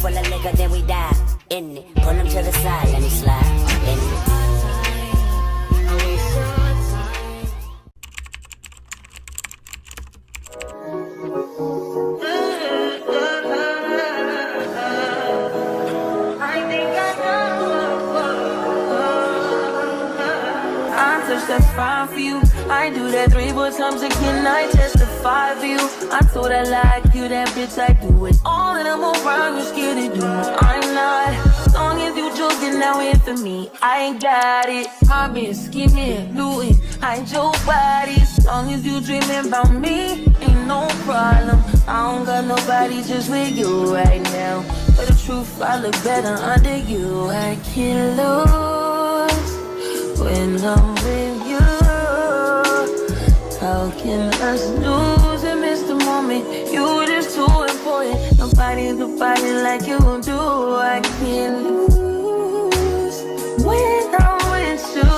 full of liquor, then we dive in it. Pull him to the side, let me slide in it. That's fine for you. I do that 3-4 times again. I testify for you. I told I like you, that bitch. I do it all, and I'm around. You're scared to do it. I'm not. As long as you joking now in for me, I ain't got it. I've been scheming, looting, hide your body. As long as you dreaming about me, ain't no problem. I don't got nobody just with you right now. For the truth, I look better under you. I can't lose when I'm with you. How can I snooze and miss the moment? You just too important. Nobody do body like you do. I can't lose when I'm with you.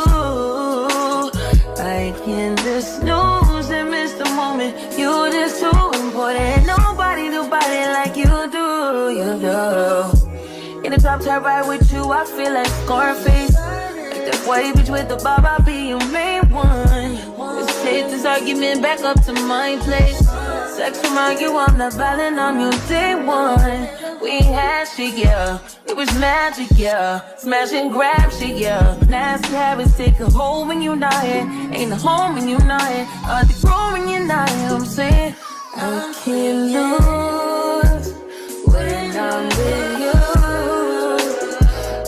I can just snooze and miss the moment. You just too important. Nobody do body like you do. You do. In the top tier ride with you, I feel like Scarface. That white bitch with the bob, I'll be your main one. Let's take this argument back up to my place. Sex remind you I'm not violent, I'm your day one. We had shit, yeah. It was magic, yeah. Smash and grab shit, yeah. Nasty habits take a hold when you're not here. Ain't a home when you're not here. Hard to grow when you're not here. I'm saying I can't lose when I'm with you.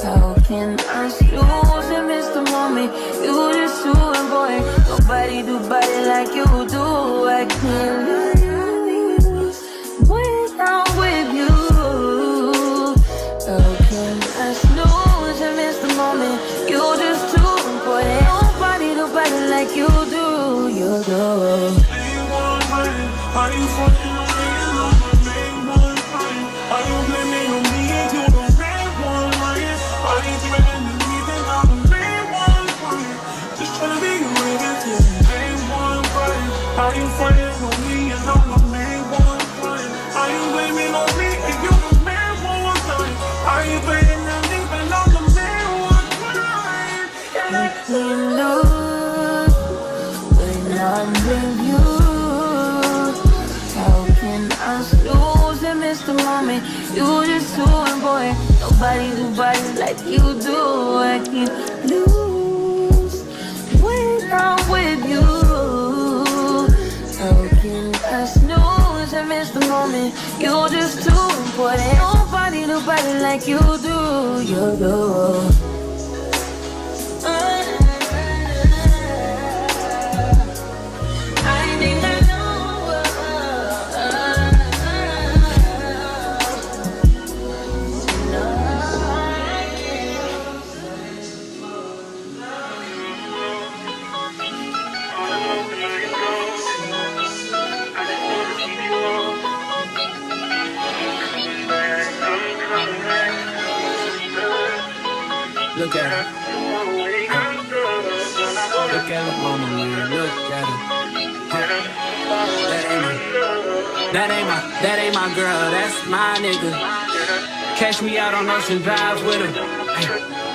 How can I snooze and miss the moment? You just too important. Nobody do body like you do. I can't lose when I'm with you. How can I snooze and miss the moment? You just too important. Nobody do body like you do. You do. Are you fucking on me and I'm the main one crying? Are you blaming on me and you the main one lying? Are you threatening me then I'm the main one crying? Just tryna be your nigga, you're the main one crying. Are you fighting on me and I'm the main one crying? Are you blaming on me and you the main one crying? Are you blaming on me and I'm the main one crying? I can't lose when I'm with you. I snooze and miss the moment. You just too important. Nobody do bodies like you do. I can't lose when I'm with you. How can I snooze and miss the moment? You just too important. Nobody do bodies like you do. You do. Look at her. Look at her, mama, man. Look at her. That ain't my girl. That's my nigga. Catch me out on Ocean Drive with her.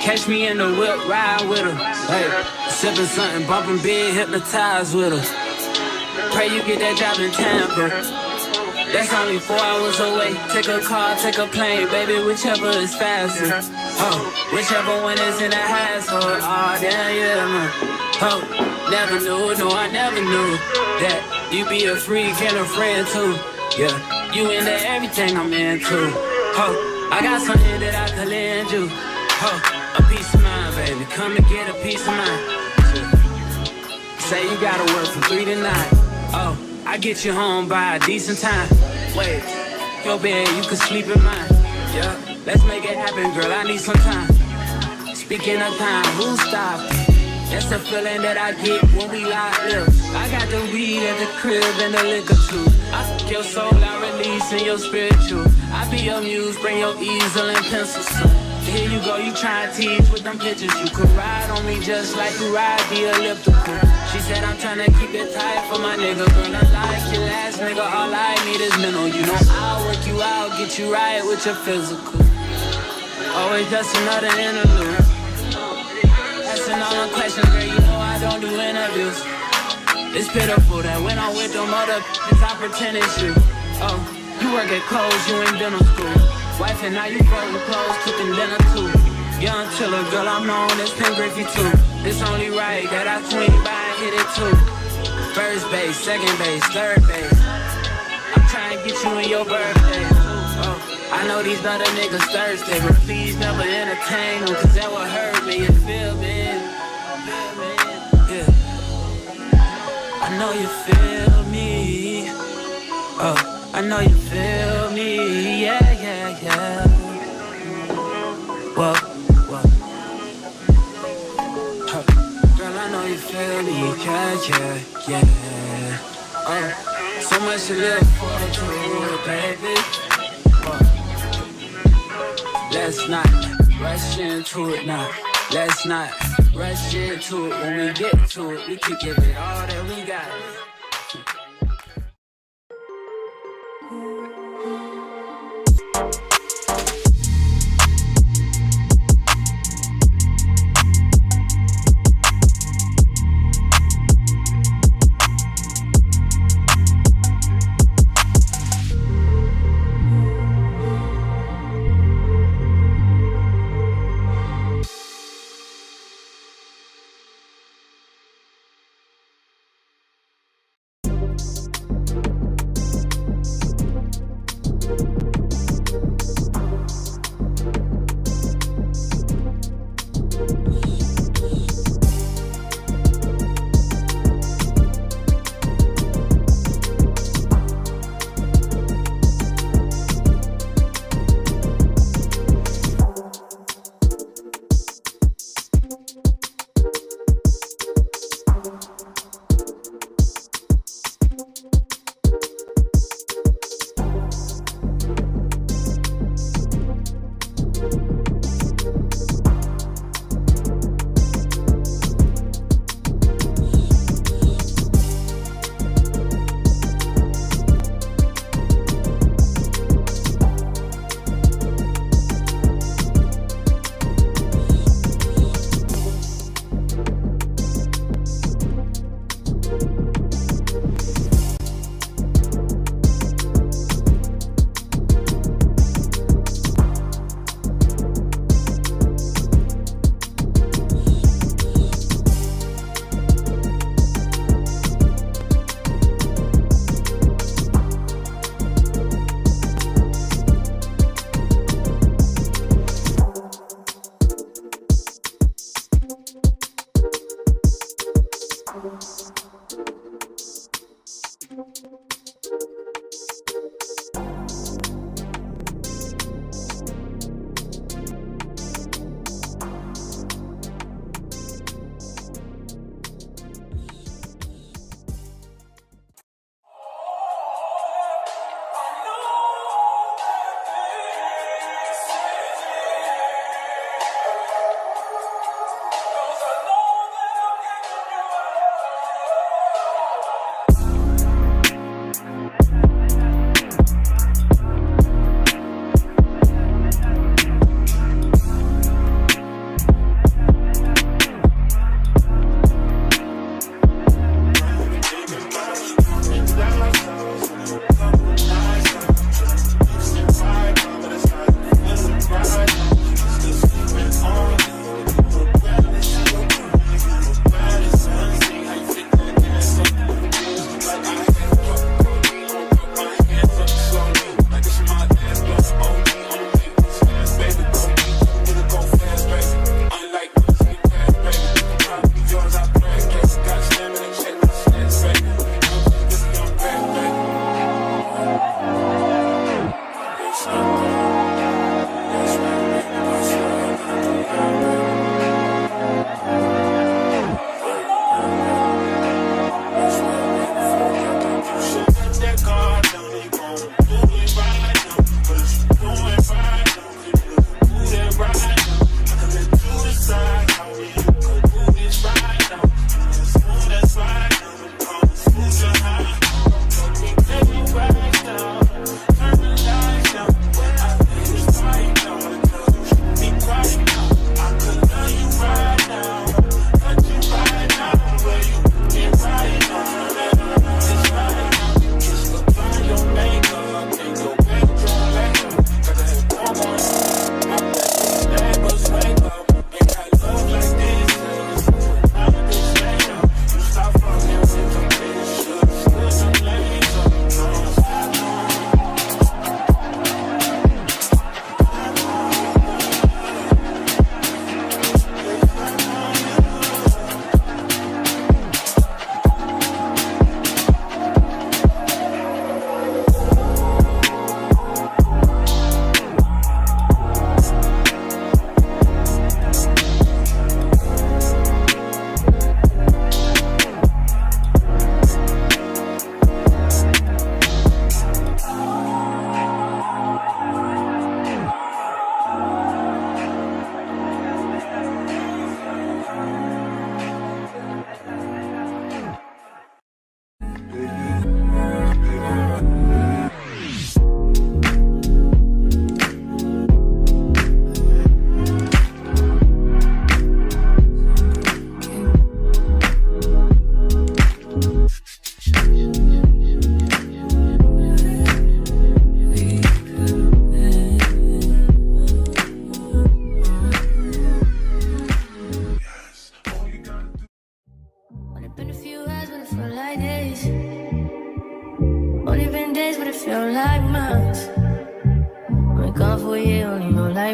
Catch me in the whip, ride with her. Hey, sipping something, bumping big, hypnotized with her. Pray you get that job in Tampa. That's only 4 hours away. Take a car, take a plane, baby, whichever is faster. Oh, whichever one is in the hassle. Oh, damn, yeah, man. Oh, never knew, no, I never knew that you be a freak and a friend too. Yeah, you into everything I'm into. Oh, I got something that I could lend you. Oh, a peace of mind, baby. Come and get a peace of mind. Say you gotta work from 3 to 9. Oh, I get you home by a decent time. Wait, your bed, you can sleep in mine. Yeah, let's make it happen, girl, I need some time. Speaking of time, who stopped? That's the feeling that I get when we lock lips. I got the weed at the crib and the liquor too. I fuck your soul, I release in your spiritual. I be your muse, bring your easel and pencils too. Here you go, you try to tease with them pictures. You could ride on me just like you ride the elliptical. She said I'm tryna keep it tight for my nigga. Girl, I like your last nigga, all I need is mental. You know I'll work you you out, get you right with your physical. Always just another interlude. Asking all the questions, girl, you know I don't do interviews. It's pitiful that when I'm with them other I pretend it's you. Oh, you work at Kohl's, you in dental school. Wife and now you folding clothes, cooking dinner too. Young chiller, girl, I'm known as Pin Griffey too. It's only right that I swing by and hit it too. First base, second base, third base. I'm trying to get you in your birthday. Oh, I know these other niggas thirsty, but please never entertain them, cause that would hurt me, you feel me? Yeah. I know you feel me. Oh, I know you feel me. Yeah, yeah, yeah. Whoa, whoa. Girl, I know you feel me. Yeah, yeah, yeah. Oh, so much to live for, too, baby. Let's not rush into it now. Let's not rush into it. When we get to it, we can give it all that we got.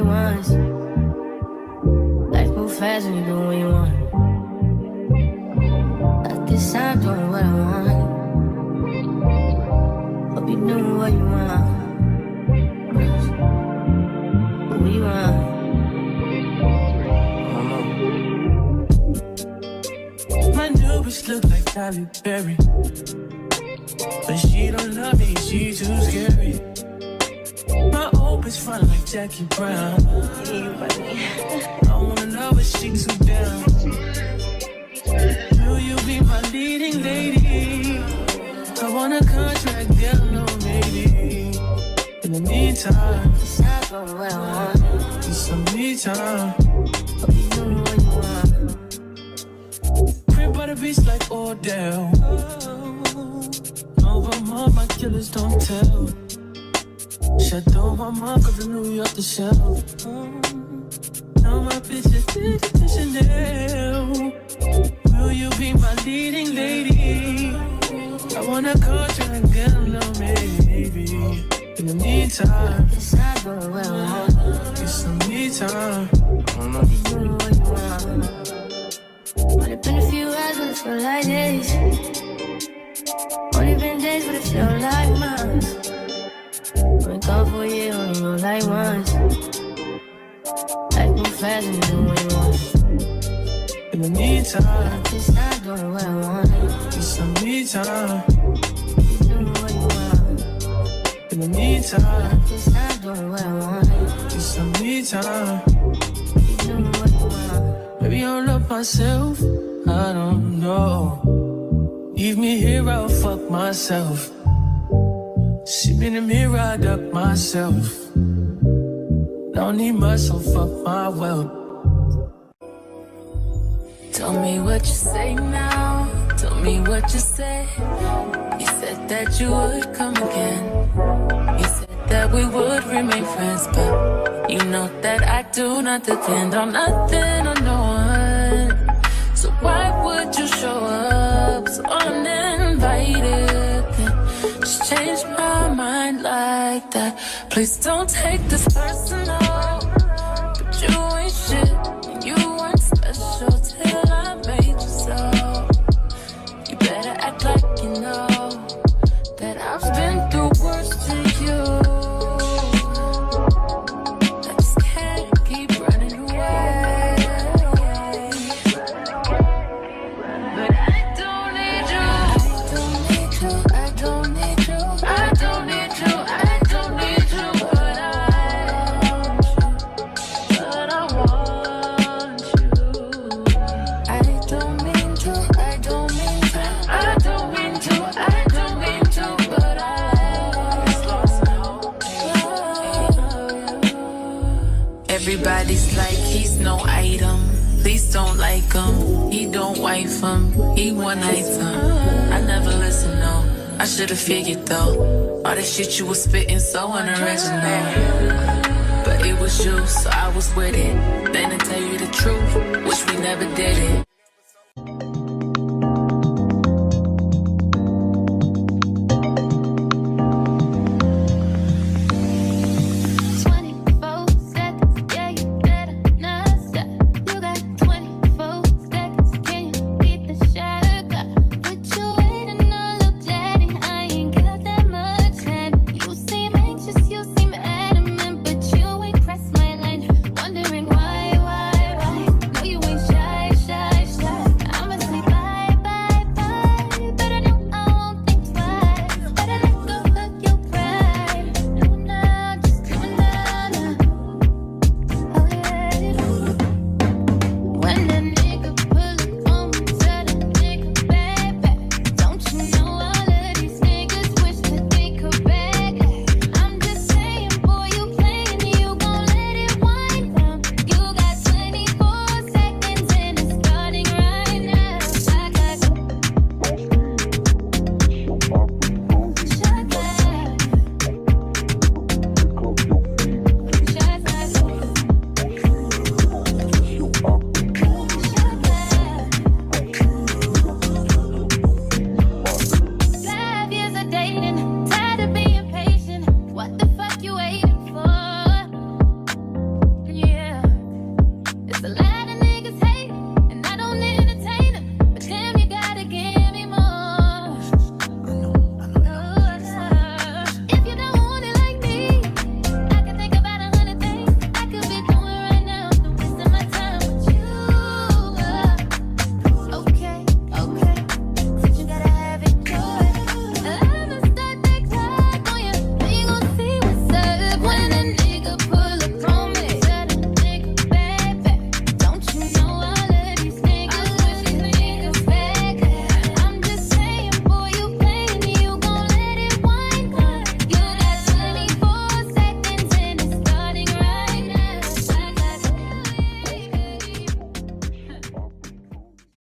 like once. Life move fast when you do what you want. At this time, doing what I want. Hope you doing what you want. What you want? My new bitch look like Halle Berry, but she don't love me, she too scary. My old bitch fun like Jackie Brown. I wanna know if she too down. Will you be my leading lady? I want a contract, girl, no maybe. In the meantime, Decide for what I want. need some me time. Hope you doing what you want. Crib by the beach like Odell. No, but mom, my killers don't tell. Shadow my mom, cause I New York the shelf. Now my bitch is the Chanel. Will you be my leading lady? I want a contract, girl, no maybe. In the meantime, Decide for what I want. get some me time. Hope you doing what you want. Only been a few hours, but it feel like days. Only been days, but it feel like months. Been gone for a year, only know like once. Life move fast and you do what you want. In the meantime, Just not doing what I want. get some me time. You doing what you want. In the meantime, Just not doing what I want. get some me time. You doing what you want. Maybe I don't love myself, I don't know. Leave me here, I'll fuck myself. See me in the mirror, I duck myself. Don't need much, so fuck my wealth. Tell me what you say now. Tell me what you say. You said that you would come again. You said that we would remain friends, but you know that I do not depend on nothing or no one. So why would you show up so uninvited? Just change my mind like that. Please don't take this personal. But you ain't shit. You weren't special till I made you so. You better act like you know that I've been through worse to you. I just can't keep running away. But I don't need you. I don't need you. I don't need you. I don't need you. I don't need you. But I want you. I don't mean to. I don't mean to. I don't mean to. I don't mean to. But I was lost now. Everybody's like he's no item. Please don't like him. He don't wife him. He one item. I never listen, no. I should've figured though. All the shit you was spitting so unoriginal. But it was you, so I was with it. Then to tell you the truth, wish we never did it.